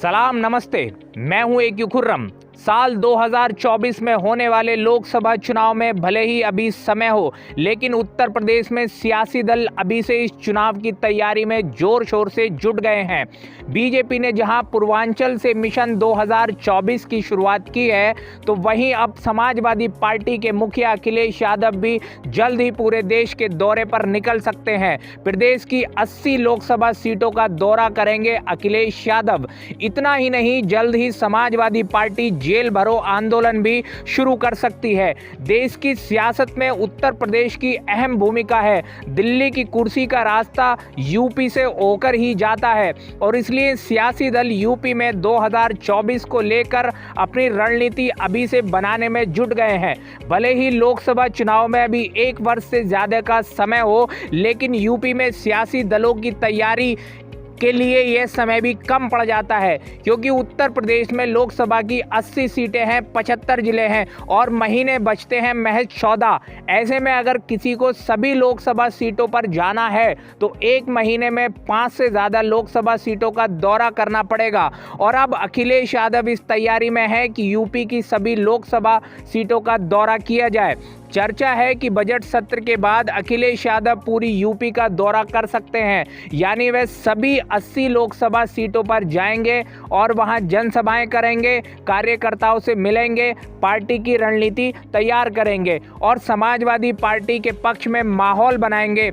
सलाम नमस्ते, मैं हूं एक खुर्रम। साल 2024 में होने वाले लोकसभा चुनाव में भले ही अभी समय हो, लेकिन उत्तर प्रदेश में सियासी दल अभी से इस चुनाव की तैयारी में जोर शोर से जुट गए हैं। बीजेपी ने जहां पूर्वांचल से मिशन 2024 की शुरुआत की है, तो वहीं अब समाजवादी पार्टी के मुखिया अखिलेश यादव भी जल्द ही पूरे देश के दौरे पर निकल सकते हैं। प्रदेश की 80 लोकसभा सीटों का दौरा करेंगे अखिलेश यादव। इतना ही नहीं, जल्द ही समाजवादी पार्टी जेल भरो आंदोलन भी शुरू कर सकती है। देश की सियासत में उत्तर प्रदेश की अहम भूमिका है। दिल्ली की कुर्सी का रास्ता यूपी से होकर ही जाता है और इसलिए सियासी दल यूपी में 2024 को लेकर अपनी रणनीति अभी से बनाने में जुट गए हैं। भले ही लोकसभा चुनाव में अभी 1 वर्ष से ज्यादा का समय हो, लेकिन यूपी में सियासी दलों की तैयारी के लिए यह समय भी कम पड़ जाता है, क्योंकि उत्तर प्रदेश में लोकसभा की 80 सीटें हैं, 75 जिले हैं और महीने बचते हैं महज 14। ऐसे में अगर किसी को सभी लोकसभा सीटों पर जाना है तो 1 महीने में 5 से ज़्यादा लोकसभा सीटों का दौरा करना पड़ेगा। और अब अखिलेश यादव इस तैयारी में है कि यूपी की सभी लोकसभा सीटों का दौरा किया जाए। चर्चा है कि बजट सत्र के बाद अखिलेश यादव पूरी यूपी का दौरा कर सकते हैं, यानी वे सभी 80 लोकसभा सीटों पर जाएंगे और वहां जनसभाएं करेंगे, कार्यकर्ताओं से मिलेंगे, पार्टी की रणनीति तैयार करेंगे और समाजवादी पार्टी के पक्ष में माहौल बनाएंगे।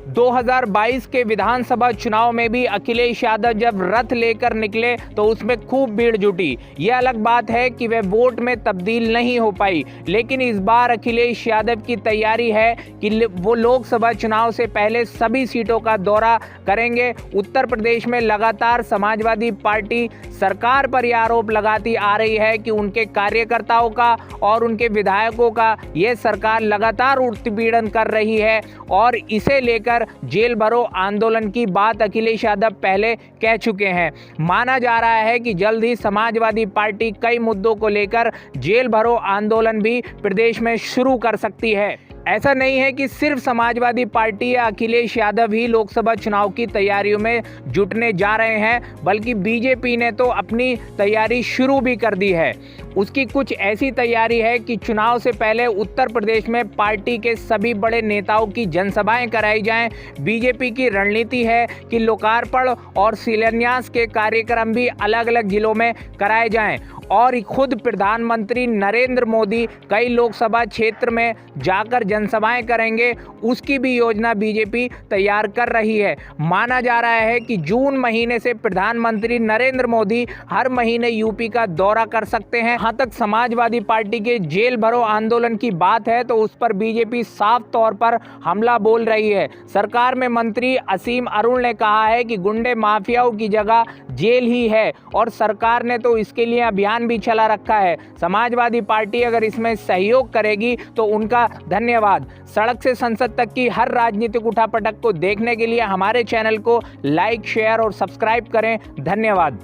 2022 के विधानसभा चुनाव में भी अखिलेश यादव जब रथ लेकर निकले तो उसमें खूब भीड़ जुटी। यह अलग बात है कि वे वोट में तब्दील नहीं हो पाई, लेकिन इस बार अखिलेश यादव की तैयारी है कि वो लोकसभा चुनाव से पहले सभी सीटों का दौरा करेंगे। उत्तर प्रदेश में लगातार समाजवादी पार्टी सरकार पर यह आरोप लगाती आ रही है कि उनके कार्यकर्ताओं का और उनके विधायकों का यह सरकार लगातार उत्पीड़न कर रही है और इसे लेकर जेल भरो आंदोलन की बात अखिलेश यादव पहले कह चुके हैं। माना जा रहा है कि जल्द ही समाजवादी पार्टी कई मुद्दों को लेकर जेल भरो आंदोलन भी प्रदेश में शुरू कर सकती है। ऐसा नहीं है कि सिर्फ समाजवादी पार्टी या अखिलेश यादव ही लोकसभा चुनाव की तैयारियों में जुटने जा रहे हैं, बल्कि बीजेपी ने तो अपनी तैयारी शुरू भी कर दी है। उसकी कुछ ऐसी तैयारी है कि चुनाव से पहले उत्तर प्रदेश में पार्टी के सभी बड़े नेताओं की जनसभाएं कराई जाएं। बीजेपी की रणनीति है कि लोकार्पण और शिलान्यास के कार्यक्रम भी अलग अलग जिलों में कराए जाएं और खुद प्रधानमंत्री नरेंद्र मोदी कई लोकसभा क्षेत्र में जाकर जनसभाएं करेंगे। उसकी भी योजना बीजेपी तैयार कर रही है। माना जा रहा है कि जून महीने से प्रधानमंत्री नरेंद्र मोदी हर महीने यूपी का दौरा कर सकते हैं। जहां तक समाजवादी पार्टी के जेल भरो आंदोलन की बात है, तो उस पर बीजेपी साफ तौर पर हमला बोल रही है। सरकार में मंत्री असीम अरुण ने कहा है कि गुंडे माफियाओं की जगह जेल ही है और सरकार ने तो इसके लिए अभियान भी चला रखा है। समाजवादी पार्टी अगर इसमें सहयोग करेगी तो उनका धन्यवाद। सड़क से संसद तक की हर राजनीतिक उठापटक को देखने के लिए हमारे चैनल को लाइक, शेयर और सब्सक्राइब करें। धन्यवाद।